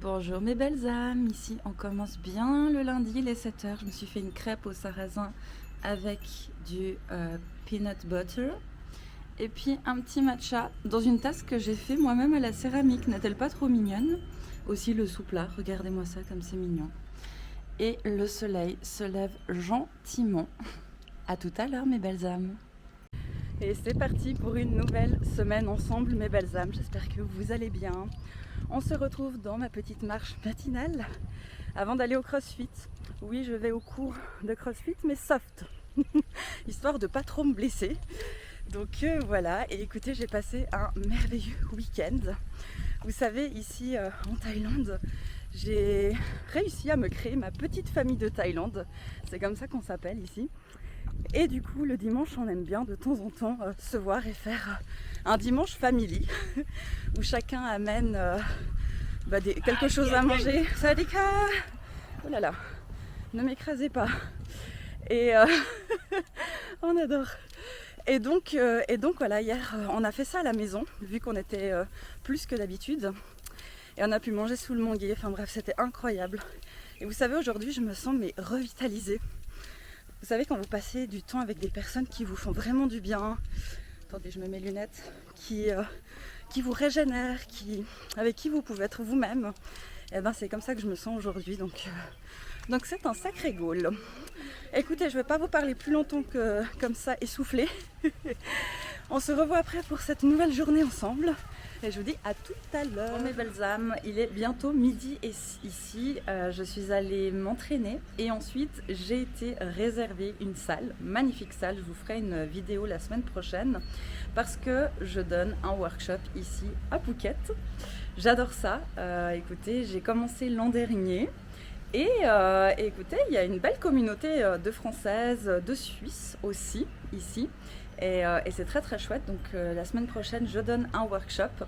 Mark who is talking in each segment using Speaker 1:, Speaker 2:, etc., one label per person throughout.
Speaker 1: Bonjour mes belles âmes, ici on commence bien le lundi, les 7h. Je me suis fait une crêpe au sarrasin avec du peanut butter et puis un petit matcha dans une tasse que j'ai fait moi-même à la céramique. N'est-elle pas trop mignonne? Aussi le soupe là, regardez-moi ça comme c'est mignon. Et le soleil se lève gentiment. À tout à l'heure mes belles âmes. Et c'est parti pour une nouvelle semaine ensemble mes belles âmes, j'espère que vous allez bien. On se retrouve dans ma petite marche matinale avant d'aller au CrossFit. Oui, je vais au cours de CrossFit mais soft, histoire de pas trop me blesser. Donc voilà, et écoutez, j'ai passé un merveilleux week-end. Vous savez, ici en Thaïlande, j'ai réussi à me créer ma petite famille de Thaïlande. C'est comme ça qu'on s'appelle ici. Et du coup, le dimanche, on aime bien de temps en temps se voir et faire un dimanche family où chacun amène quelque chose à manger. Sadika! Oh là là, ne m'écrasez pas. Et on adore. Et donc voilà, hier, on a fait ça à la maison, vu qu'on était plus que d'habitude. Et on a pu manger sous le manguier. Enfin bref, c'était incroyable. Et vous savez, aujourd'hui, je me sens revitalisée. Vous savez, quand vous passez du temps avec des personnes qui vous font vraiment du bien, attendez, je me mets mes lunettes, qui vous régénèrent, avec qui vous pouvez être vous-même, et ben c'est comme ça que je me sens aujourd'hui. Donc c'est un sacré goal. Écoutez, je ne vais pas vous parler plus longtemps que comme ça, essoufflé. On se revoit après pour cette nouvelle journée ensemble. Et je vous dis à tout à l'heure. Bon mes belles âmes, il est bientôt midi ici. Je suis allée m'entraîner et ensuite j'ai été réserver une salle, magnifique salle. Je vous ferai une vidéo la semaine prochaine parce que je donne un workshop ici à Phuket. J'adore ça. Écoutez, j'ai commencé l'an dernier. Et écoutez, il y a une belle communauté de Françaises, de Suisses aussi ici. Et c'est très très chouette. Donc la semaine prochaine, je donne un workshop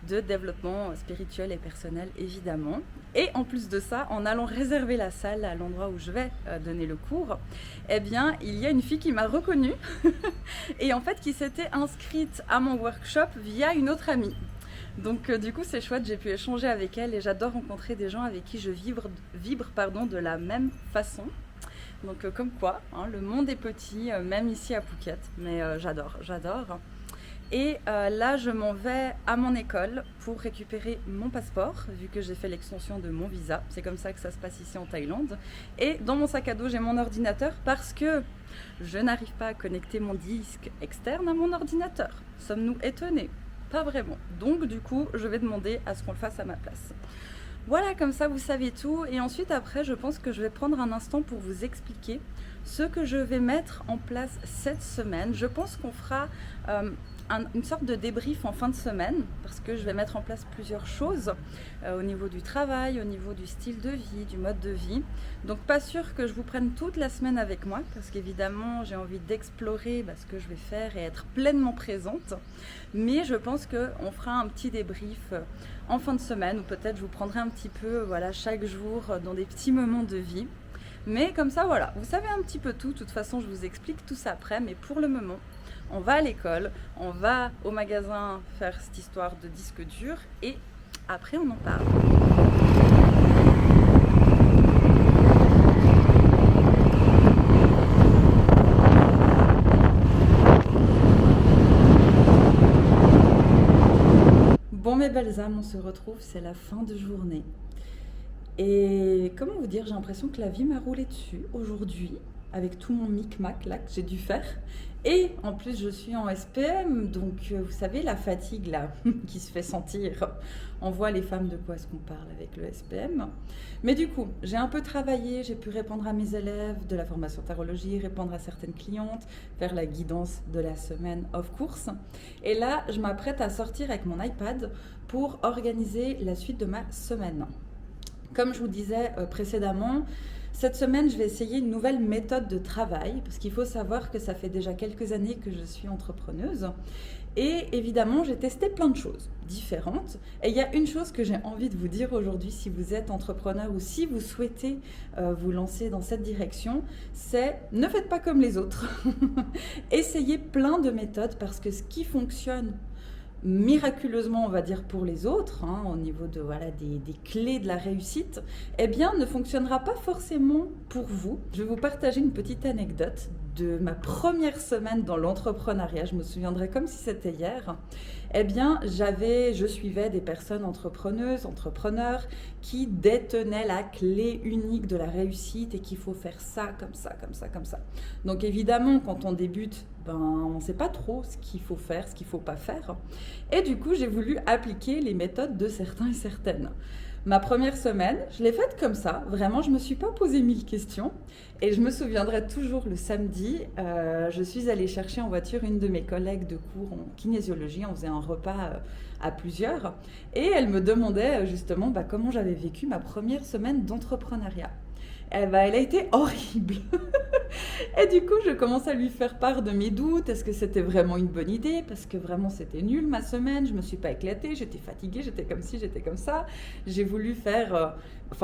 Speaker 1: de développement spirituel et personnel évidemment. Et en plus de ça, en allant réserver la salle à l'endroit où je vais donner le cours, eh bien il y a une fille qui m'a reconnue et en fait qui s'était inscrite à mon workshop via une autre amie. Donc du coup c'est chouette, j'ai pu échanger avec elle et j'adore rencontrer des gens avec qui je vibre de la même façon. Donc comme quoi, hein, le monde est petit, même ici à Phuket, mais j'adore. Et là je m'en vais à mon école pour récupérer mon passeport, vu que j'ai fait l'extension de mon visa. C'est comme ça que ça se passe ici en Thaïlande. Et dans mon sac à dos j'ai mon ordinateur parce que je n'arrive pas à connecter mon disque externe à mon ordinateur. Sommes-nous étonnés? Pas vraiment. Donc du coup, je vais demander à ce qu'on le fasse à ma place. Voilà, comme ça vous savez tout. Et ensuite après, je pense que je vais prendre un instant pour vous expliquer ce que je vais mettre en place cette semaine. Je pense qu'on fera une sorte de débrief en fin de semaine parce que je vais mettre en place plusieurs choses au niveau du travail, au niveau du style de vie, du mode de vie. Donc pas sûr que je vous prenne toute la semaine avec moi parce qu'évidemment j'ai envie d'explorer ce que je vais faire et être pleinement présente. Mais je pense qu'on fera un petit débrief en fin de semaine ou peut-être je vous prendrai un petit peu chaque jour dans des petits moments de vie. Mais comme ça, voilà, vous savez un petit peu tout. De toute façon, je vous explique tout ça après. Mais pour le moment, on va à l'école, on va au magasin faire cette histoire de disque dur et après, on en parle. Bon, mes belles âmes, on se retrouve, c'est la fin de journée. Et comment vous dire, j'ai l'impression que la vie m'a roulé dessus aujourd'hui, avec tout mon micmac là que j'ai dû faire. Et en plus, je suis en SPM, donc vous savez, la fatigue là qui se fait sentir. On voit les femmes de quoi est-ce qu'on parle avec le SPM. Mais du coup, j'ai un peu travaillé, j'ai pu répondre à mes élèves de la formation tarologie, répondre à certaines clientes, faire la guidance de la semaine of course. Et là, je m'apprête à sortir avec mon iPad pour organiser la suite de ma semaine. Comme je vous disais précédemment, cette semaine, je vais essayer une nouvelle méthode de travail parce qu'il faut savoir que ça fait déjà quelques années que je suis entrepreneuse. Et évidemment, j'ai testé plein de choses différentes. Et il y a une chose que j'ai envie de vous dire aujourd'hui si vous êtes entrepreneur ou si vous souhaitez vous lancer dans cette direction, c'est ne faites pas comme les autres. Essayez plein de méthodes parce que ce qui fonctionne miraculeusement, on va dire pour les autres, hein, au niveau de, voilà, des clés de la réussite, eh bien, ne fonctionnera pas forcément pour vous. Je vais vous partager une petite anecdote de ma première semaine dans l'entrepreneuriat. Je me souviendrai comme si c'était hier. Eh bien, je suivais des personnes entrepreneuses, entrepreneurs qui détenaient la clé unique de la réussite et qu'il faut faire ça, comme ça, comme ça, comme ça. Donc évidemment, quand on débute, on ne sait pas trop ce qu'il faut faire, ce qu'il ne faut pas faire. Et du coup, j'ai voulu appliquer les méthodes de certains et certaines. Ma première semaine, je l'ai faite comme ça. Vraiment, je ne me suis pas posé 1000 questions. Et je me souviendrai toujours le samedi, je suis allée chercher en voiture une de mes collègues de cours en kinésiologie. On faisait un repas à plusieurs. Et elle me demandait justement comment j'avais vécu ma première semaine d'entrepreneuriat. Elle a été horrible. Et du coup, je commence à lui faire part de mes doutes. Est-ce que c'était vraiment une bonne idée? Parce que vraiment, c'était nul ma semaine. Je ne me suis pas éclatée, j'étais fatiguée, j'étais comme ci, j'étais comme ça. J'ai voulu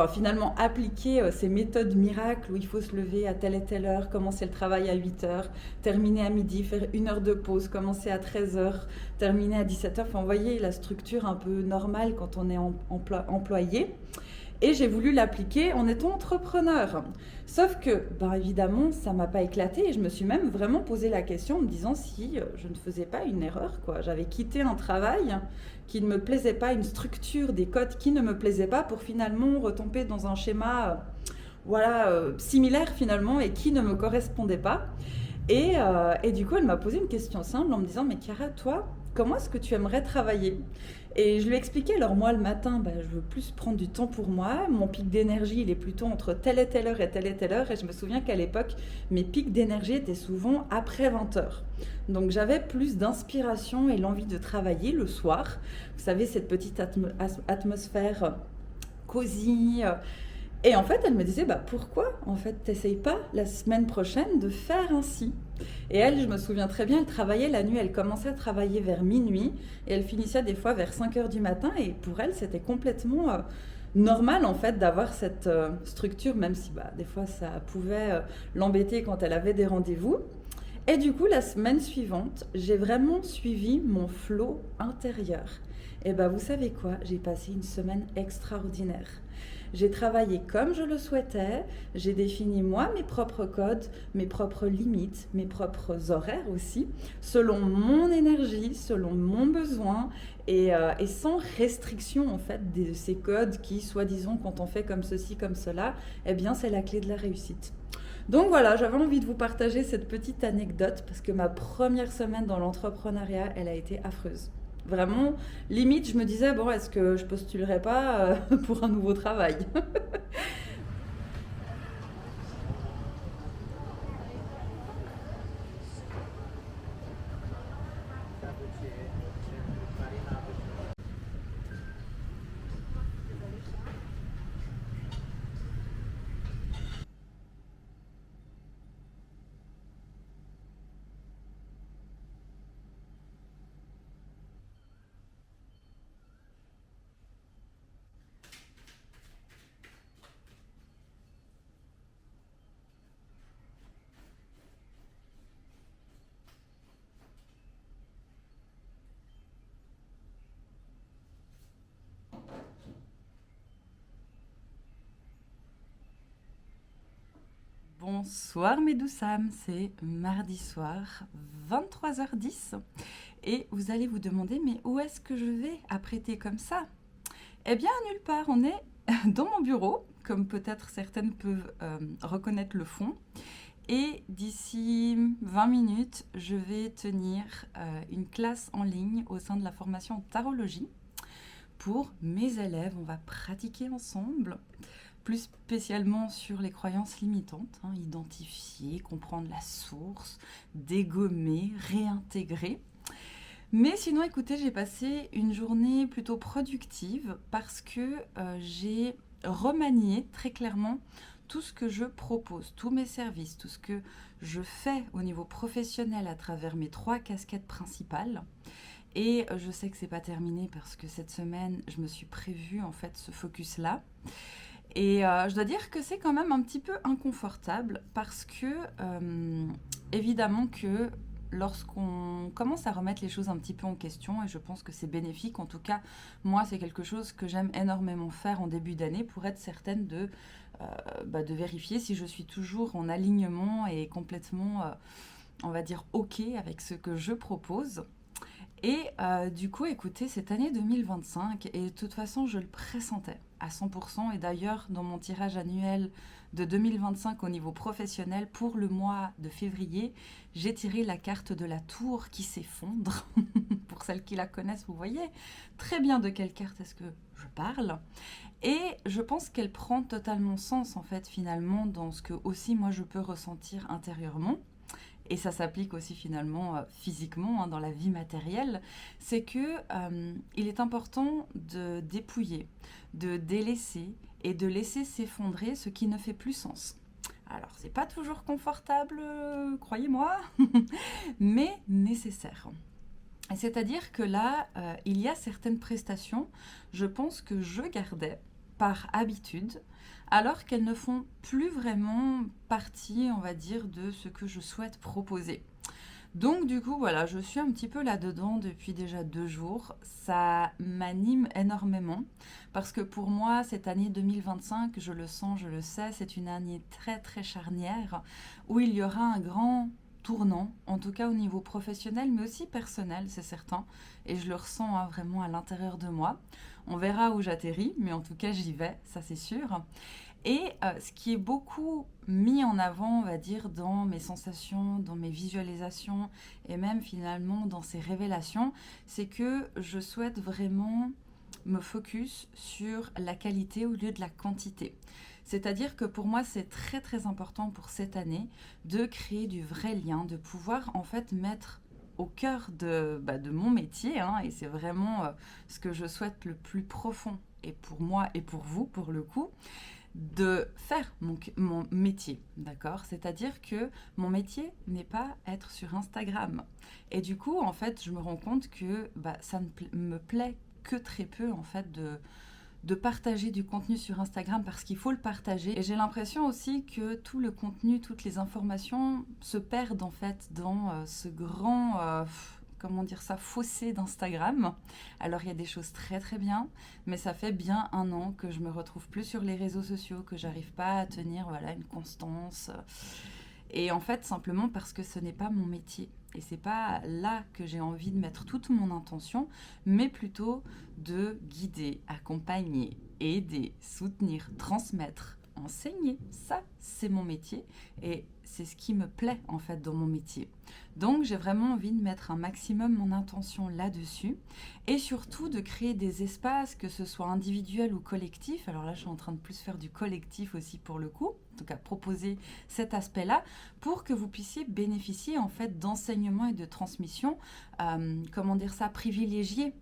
Speaker 1: finalement appliquer ces méthodes miracles où il faut se lever à telle et telle heure, commencer le travail à 8 heures, terminer à midi, faire 1 heure de pause, commencer à 13 heures, terminer à 17 heures. Enfin, vous voyez la structure un peu normale quand on est employé. Et j'ai voulu l'appliquer en étant entrepreneur. Sauf que, évidemment, ça ne m'a pas éclaté et je me suis même vraiment posé la question en me disant si je ne faisais pas une erreur, quoi. J'avais quitté un travail qui ne me plaisait pas, une structure, des codes qui ne me plaisaient pas pour finalement retomber dans un schéma similaire finalement et qui ne me correspondait pas. Et du coup, elle m'a posé une question simple en me disant « Mais Chiara, toi, comment est-ce que tu aimerais travailler ?» Et je lui ai expliqué, alors moi le matin, je veux plus prendre du temps pour moi, mon pic d'énergie il est plutôt entre telle et telle heure et telle et telle heure, et je me souviens qu'à l'époque, mes pics d'énergie étaient souvent après 20 heures. Donc j'avais plus d'inspiration et l'envie de travailler le soir. Vous savez, cette petite atmosphère cosy. Et en fait, elle me disait, pourquoi en fait t'essayes pas la semaine prochaine de faire ainsi? Et elle, je me souviens très bien, elle travaillait la nuit, elle commençait à travailler vers minuit et elle finissait des fois vers 5 heures du matin. Et pour elle, c'était complètement normal en fait d'avoir cette structure, même si des fois ça pouvait l'embêter quand elle avait des rendez-vous. Et du coup, la semaine suivante, j'ai vraiment suivi mon flow intérieur. Et vous savez quoi? J'ai passé une semaine extraordinaire. J'ai travaillé comme je le souhaitais, j'ai défini moi mes propres codes, mes propres limites, mes propres horaires aussi, selon mon énergie, selon mon besoin et sans restriction en fait de ces codes qui, soi-disant, quand on fait comme ceci, comme cela, eh bien c'est la clé de la réussite. Donc voilà, j'avais envie de vous partager cette petite anecdote parce que ma première semaine dans l'entrepreneuriat, elle a été affreuse. Vraiment, limite, je me disais, est-ce que je postulerais pas pour un nouveau travail? Bonsoir mes douces âmes, c'est mardi soir, 23h10 et vous allez vous demander mais où est-ce que je vais apprêter comme ça? Eh bien nulle part, on est dans mon bureau, comme peut-être certaines peuvent reconnaître le fond. Et d'ici 20 minutes, je vais tenir une classe en ligne au sein de la formation tarologie pour mes élèves. On va pratiquer ensemble, plus spécialement sur les croyances limitantes, identifier, comprendre la source, dégommer, réintégrer. Mais sinon, écoutez, j'ai passé une journée plutôt productive parce que j'ai remanié très clairement tout ce que je propose, tous mes services, tout ce que je fais au niveau professionnel à travers mes 3 casquettes principales. Et je sais que c'est pas terminé parce que cette semaine, je me suis prévue en fait ce focus-là. Et je dois dire que c'est quand même un petit peu inconfortable parce que évidemment que lorsqu'on commence à remettre les choses un petit peu en question, et je pense que c'est bénéfique. En tout cas, moi, c'est quelque chose que j'aime énormément faire en début d'année pour être certaine de vérifier si je suis toujours en alignement et complètement, on va dire, OK avec ce que je propose. Et du coup, écoutez, cette année 2025, et de toute façon, je le pressentais à 100%. Et d'ailleurs, dans mon tirage annuel de 2025 au niveau professionnel, pour le mois de février, j'ai tiré la carte de la tour qui s'effondre. Pour celles qui la connaissent, vous voyez très bien de quelle carte est-ce que je parle. Et je pense qu'elle prend totalement sens, en fait, finalement, dans ce que aussi moi je peux ressentir intérieurement. Et ça s'applique aussi finalement physiquement, dans la vie matérielle, c'est que il est important de dépouiller, de délaisser et de laisser s'effondrer ce qui ne fait plus sens. Alors, c'est pas toujours confortable, croyez-moi, mais nécessaire. C'est-à-dire que là, il y a certaines prestations, je pense que je gardais par habitude, alors qu'elles ne font plus vraiment partie, on va dire, de ce que je souhaite proposer. Donc du coup, voilà, je suis un petit peu là-dedans depuis déjà 2 jours. Ça m'anime énormément parce que pour moi, cette année 2025, je le sens, je le sais, c'est une année très très charnière où il y aura un grand tournant, en tout cas au niveau professionnel, mais aussi personnel, c'est certain. Et je le ressens vraiment à l'intérieur de moi. On verra où j'atterris, mais en tout cas j'y vais, ça c'est sûr. Et ce qui est beaucoup mis en avant, on va dire, dans mes sensations, dans mes visualisations et même finalement dans ces révélations, c'est que je souhaite vraiment me focus sur la qualité au lieu de la quantité. C'est-à-dire que pour moi, c'est très très important pour cette année de créer du vrai lien, de pouvoir en fait mettre au cœur de mon métier, et c'est vraiment ce que je souhaite le plus profond, et pour moi et pour vous, pour le coup, de faire mon métier, d'accord? C'est-à-dire que mon métier n'est pas être sur Instagram. Et du coup, en fait, je me rends compte que ça ne me plaît que très peu, en fait, de partager du contenu sur Instagram parce qu'il faut le partager. Et j'ai l'impression aussi que tout le contenu, toutes les informations se perdent, en fait, dans ce grand... comment dire ça, fossé d'Instagram. Alors il y a des choses très très bien, mais ça fait bien 1 an que je me retrouve plus sur les réseaux sociaux, que j'arrive pas à tenir voilà une constance. Et en fait simplement parce que ce n'est pas mon métier. Et c'est pas là que j'ai envie de mettre toute mon intention, mais plutôt de guider, accompagner, aider, soutenir, transmettre, enseigner. Ça, c'est mon métier et c'est ce qui me plaît en fait dans mon métier. Donc j'ai vraiment envie de mettre un maximum mon intention là-dessus et surtout de créer des espaces, que ce soit individuel ou collectif. Alors là, je suis en train de plus faire du collectif aussi pour le coup, en tout cas proposer cet aspect-là pour que vous puissiez bénéficier en fait d'enseignement et de transmission, comment dire ça, privilégiés,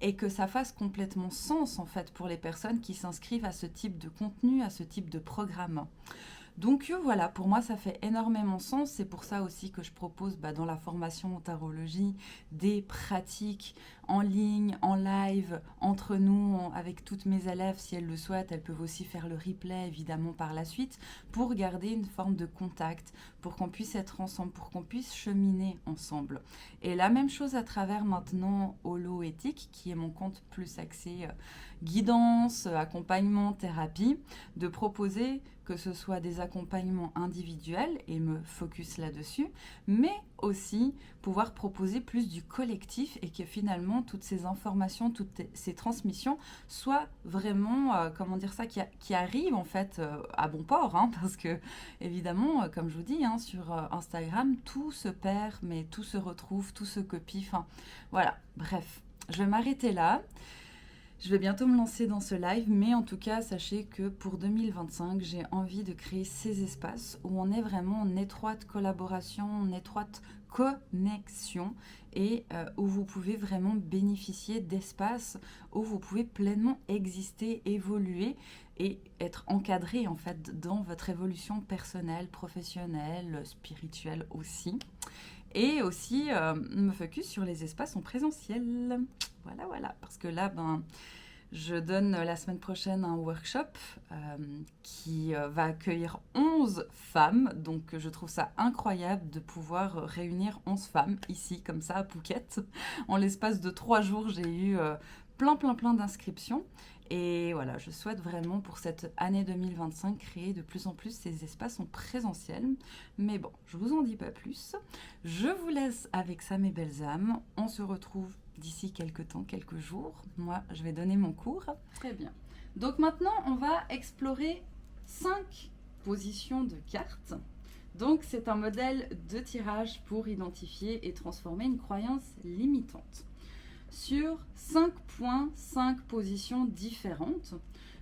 Speaker 1: et que ça fasse complètement sens en fait pour les personnes qui s'inscrivent à ce type de contenu, à ce type de programme. Donc voilà, pour moi ça fait énormément sens. C'est pour ça aussi que je propose dans la formation en tarologie des pratiques en ligne, en live, entre nous, avec toutes mes élèves. Si elles le souhaitent, elles peuvent aussi faire le replay évidemment par la suite pour garder une forme de contact, pour qu'on puisse être ensemble, pour qu'on puisse cheminer ensemble. Et la même chose à travers maintenant Holo Éthique, qui est mon compte plus axé guidance, accompagnement, thérapie, de proposer que ce soit des accompagnements individuels et me focus là-dessus, mais aussi pouvoir proposer plus du collectif et que finalement toutes ces informations, toutes ces transmissions soient vraiment, comment dire ça, qui arrivent en fait à bon port, parce que évidemment, comme je vous dis, sur Instagram, tout se perd, mais tout se retrouve, tout se copie, voilà, bref, je vais m'arrêter là. Je vais bientôt me lancer dans ce live, mais en tout cas, sachez que pour 2025, j'ai envie de créer ces espaces où on est vraiment en étroite collaboration, en étroite connexion et où vous pouvez vraiment bénéficier d'espaces où vous pouvez pleinement exister, évoluer et être encadré en fait dans votre évolution personnelle, professionnelle, spirituelle aussi. Et aussi me focus sur les espaces en présentiel. Voilà, parce que là, Je donne la semaine prochaine un workshop qui va accueillir 11 femmes. Donc je trouve ça incroyable de pouvoir réunir 11 femmes ici, comme ça, à Phuket. En l'espace de 3 jours, j'ai eu plein d'inscriptions. Et voilà, je souhaite vraiment pour cette année 2025 créer de plus en plus ces espaces en présentiel. Mais bon, je vous en dis pas plus. Je vous laisse avec ça, mes belles âmes. On se retrouve d'ici quelques temps, quelques jours. Moi, je vais donner mon cours. Très bien. Donc maintenant, on va explorer 5 positions de cartes. Donc, c'est un modèle de tirage pour identifier et transformer une croyance limitante sur 5 points, 5 positions différentes.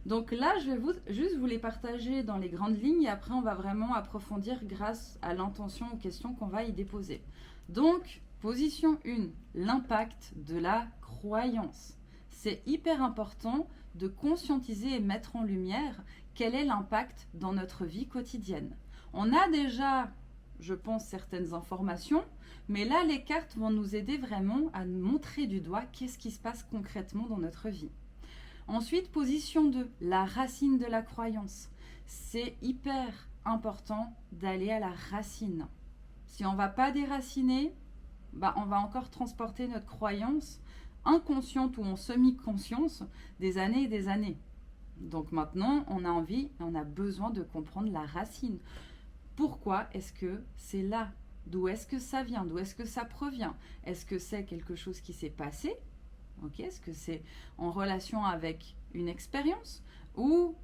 Speaker 1: Donc là, je vais juste vous les partager dans les grandes lignes et après, on va vraiment approfondir grâce à l'intention aux questions qu'on va y déposer. Donc, position 1, l'impact de la croyance. C'est hyper important de conscientiser et mettre en lumière quel est l'impact dans notre vie quotidienne. On a déjà, je pense, certaines informations, mais là, les cartes vont nous aider vraiment à montrer du doigt qu'est-ce qui se passe concrètement dans notre vie. Ensuite, position 2, la racine de la croyance. C'est hyper important d'aller à la racine. Si on ne va pas déraciner, on va encore transporter notre croyance inconsciente ou en semi-conscience des années et des années. Donc maintenant, on a envie et on a besoin de comprendre la racine. Pourquoi est-ce que c'est là? D'où est-ce que ça vient? D'où est-ce que ça provient? Est-ce que c'est quelque chose qui s'est passé? Est-ce que c'est en relation avec une expérience? Ou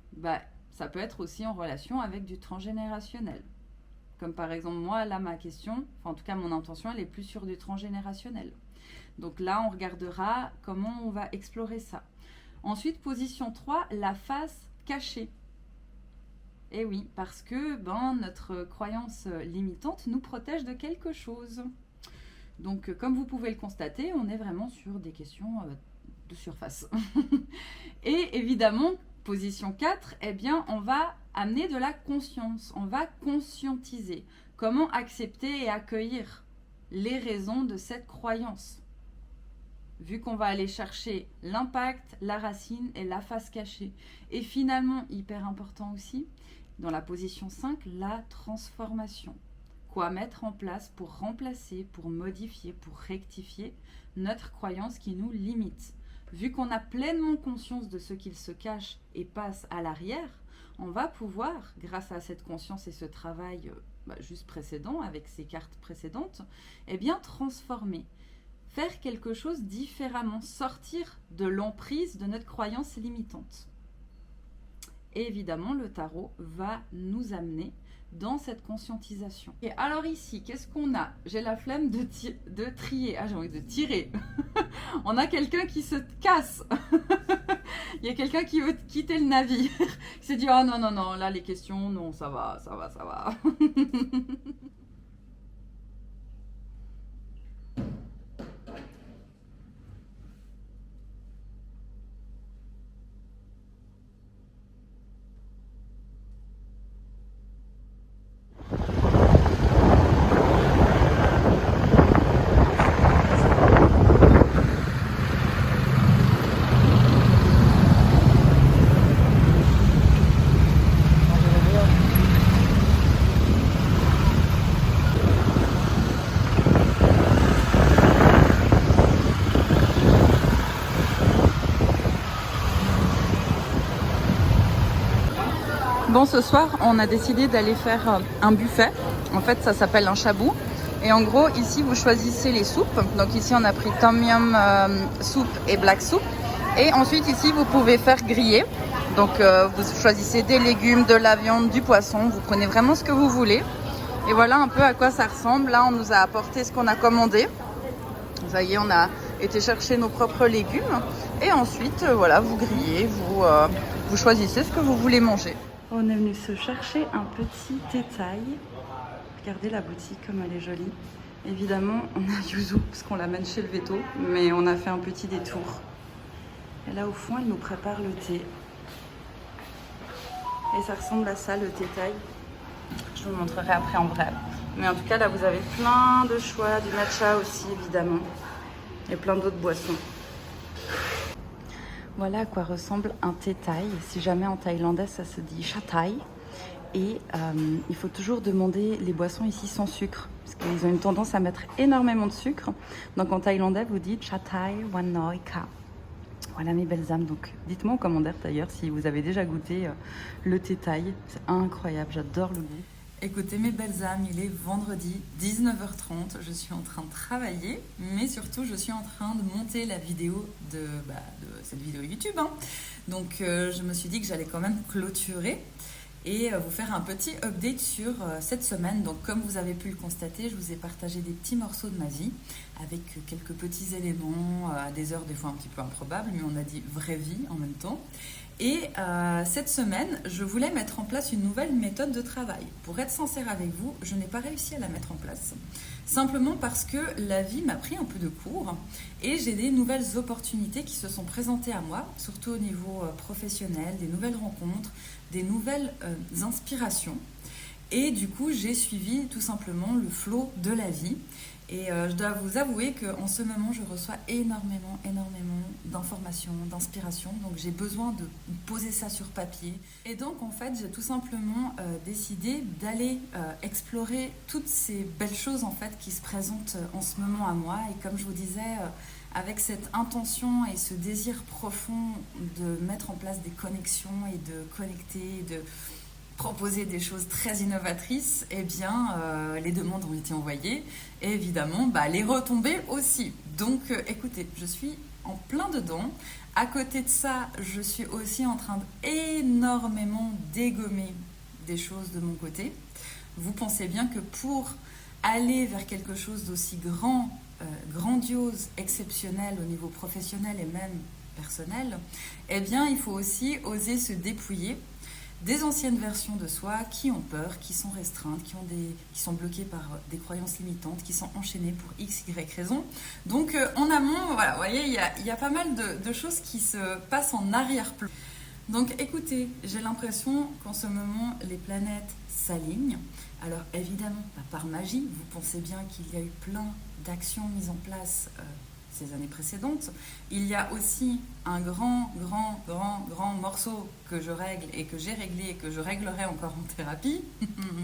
Speaker 1: ça peut être aussi en relation avec du transgénérationnel. Comme par exemple, moi, là, ma question, en tout cas, mon intention, elle est plus sur du transgénérationnel. Donc là, on regardera comment on va explorer ça. Ensuite, position 3, la face cachée. Et oui, parce que notre croyance limitante nous protège de quelque chose. Donc, comme vous pouvez le constater, on est vraiment sur des questions de surface. Et évidemment, position 4, on va amener de la conscience. On va conscientiser. Comment accepter et accueillir les raisons de cette croyance. Vu qu'on va aller chercher l'impact, la racine et la face cachée. Et finalement, hyper important aussi, dans la position 5, la transformation. Quoi mettre en place pour remplacer, pour modifier, pour rectifier notre croyance qui nous limite. Vu qu'on a pleinement conscience de ce qu'il se cache et passe à l'arrière, on va pouvoir, grâce à cette conscience et ce travail juste précédent, avec ces cartes précédentes, transformer. Faire quelque chose différemment, sortir de l'emprise de notre croyance limitante. Et évidemment, le tarot va nous amener dans cette conscientisation. Et alors ici, qu'est-ce qu'on a? J'ai la flemme de trier. Ah, j'ai envie de tirer. On a quelqu'un qui se casse. Il y a quelqu'un qui veut quitter le navire. Il s'est dit, oh non, là les questions, non, ça va. Bon, ce soir, on a décidé d'aller faire un buffet. En fait, ça s'appelle un chabou. Et en gros, ici, vous choisissez les soupes. Donc ici, on a pris Tom Yum soup et Black soup. Et ensuite, ici, vous pouvez faire griller. Donc, vous choisissez des légumes, de la viande, du poisson. Vous prenez vraiment ce que vous voulez. Et voilà un peu à quoi ça ressemble. Là, on nous a apporté ce qu'on a commandé. Vous voyez, on a été chercher nos propres légumes. Et ensuite, voilà, vous grillez, vous choisissez ce que vous voulez manger. On est venu se chercher un petit détail. Regardez la boutique comme elle est jolie. Évidemment, on a Yuzu parce qu'on l'amène chez le veto, mais on a fait un petit détour. Et là au fond, elle nous prépare le thé. Et ça ressemble à ça, le thé thaï. Je vous le montrerai après en vrai. Mais en tout cas, là, vous avez plein de choix, du matcha aussi, évidemment. Et plein d'autres boissons. Voilà à quoi ressemble un thé thaï. Si jamais en thaïlandais ça se dit cha thai. Et il faut toujours demander les boissons ici sans sucre, parce qu'ils ont une tendance à mettre énormément de sucre. Donc en thaïlandais, vous dites cha thai wan noi ka. Voilà mes belles âmes. Donc dites-moi en commentaire d'ailleurs si vous avez déjà goûté le thé thaï. C'est incroyable, j'adore le goût. Écoutez mes belles âmes, il est vendredi 19h30, je suis en train de travailler, mais surtout je suis en train de monter la vidéo de cette vidéo YouTube. Donc je me suis dit que j'allais quand même clôturer et vous faire un petit update sur cette semaine. Donc comme vous avez pu le constater, je vous ai partagé des petits morceaux de ma vie avec quelques petits éléments à des heures des fois un petit peu improbables, mais on a dit vraie vie en même temps. Et cette semaine, je voulais mettre en place une nouvelle méthode de travail. Pour être sincère avec vous, je n'ai pas réussi à la mettre en place. Simplement parce que la vie m'a pris un peu de cours et j'ai des nouvelles opportunités qui se sont présentées à moi, surtout au niveau professionnel, des nouvelles rencontres, des nouvelles inspirations. Et du coup, j'ai suivi tout simplement le flot de la vie. Et je dois vous avouer qu'en ce moment, je reçois énormément d'informations, d'inspiration. Donc j'ai besoin de poser ça sur papier. Et donc en fait, j'ai tout simplement décidé d'aller explorer toutes ces belles choses en fait qui se présentent en ce moment à moi. Et comme je vous disais, avec cette intention et ce désir profond de mettre en place des connexions et de connecter, de proposer des choses très innovatrices, eh bien, les demandes ont été envoyées et évidemment, les retombées aussi. Donc, écoutez, je suis en plein dedans. À côté de ça, je suis aussi en train d'énormément dégommer des choses de mon côté. Vous pensez bien que pour aller vers quelque chose d'aussi grand, grandiose, exceptionnel au niveau professionnel et même personnel, eh bien, il faut aussi oser se dépouiller des anciennes versions de soi qui ont peur, qui sont restreintes, qui sont bloquées par des croyances limitantes, qui sont enchaînées pour X, Y raison. Donc en amont, voilà, vous voyez, il y a pas mal de choses qui se passent en arrière-plan. Donc écoutez, j'ai l'impression qu'en ce moment, les planètes s'alignent. Alors évidemment, pas par magie, vous pensez bien qu'il y a eu plein d'actions mises en place ces années précédentes. Il y a aussi un grand morceau que je règle et que j'ai réglé et que je réglerai encore en thérapie,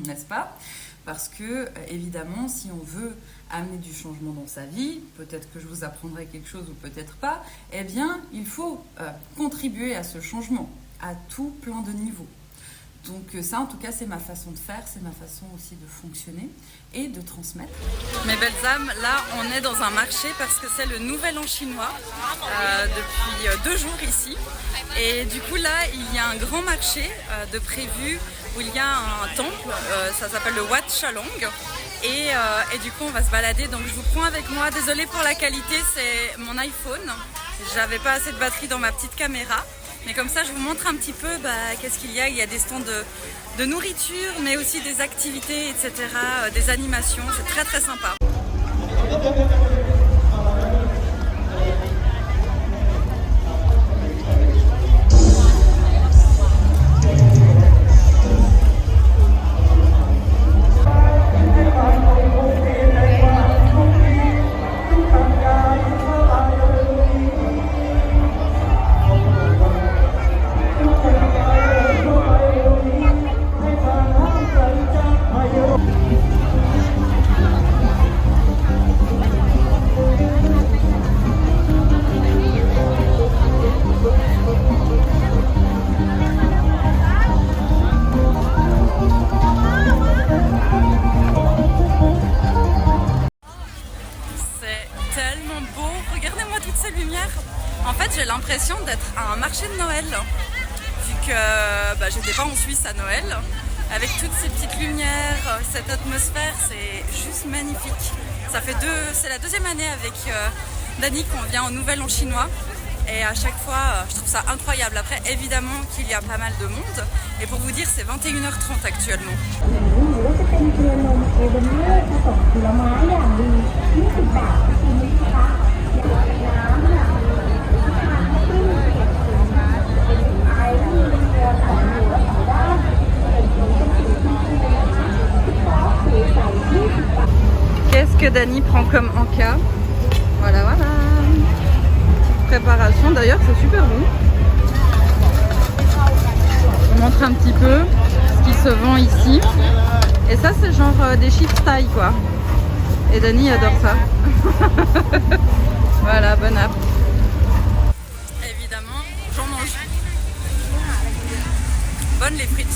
Speaker 1: n'est-ce pas? Parce que, évidemment, si on veut amener du changement dans sa vie, peut-être que je vous apprendrai quelque chose ou peut-être pas, eh bien, il faut contribuer à ce changement, à tout plein de niveaux. Donc ça, en tout cas, c'est ma façon de faire, c'est ma façon aussi de fonctionner et de transmettre. Mes belles âmes, là, on est dans un marché parce que c'est le Nouvel An chinois depuis 2 jours ici. Et du coup, là, il y a un grand marché de prévu où il y a un temple, ça s'appelle le Wat Chalong. Et du coup, on va se balader. Donc, je vous prends avec moi. Désolée pour la qualité, c'est mon iPhone. J'avais pas assez de batterie dans ma petite caméra. Mais comme ça, je vous montre un petit peu qu'est-ce qu'il y a. Il y a des stands de nourriture, mais aussi des activités, etc., des animations. C'est très très sympa. En fait, j'ai l'impression d'être à un marché de Noël, vu que j'étais pas en Suisse à Noël. Avec toutes ces petites lumières, cette atmosphère, c'est juste magnifique. C'est la 2e année avec Dani qu'on vient au Nouvel An chinois. Et à chaque fois, je trouve ça incroyable. Après, évidemment qu'il y a pas mal de monde. Et pour vous dire, c'est 21h30 actuellement. Qu'est-ce que Dani prend comme encas? Voilà. Petite préparation. D'ailleurs, c'est super bon. Je vous montre un petit peu ce qui se vend ici. Et ça, c'est genre des chips thaï, quoi. Et Dani adore ça. Voilà, bon app. Évidemment, j'en mange. Bonnes les frites.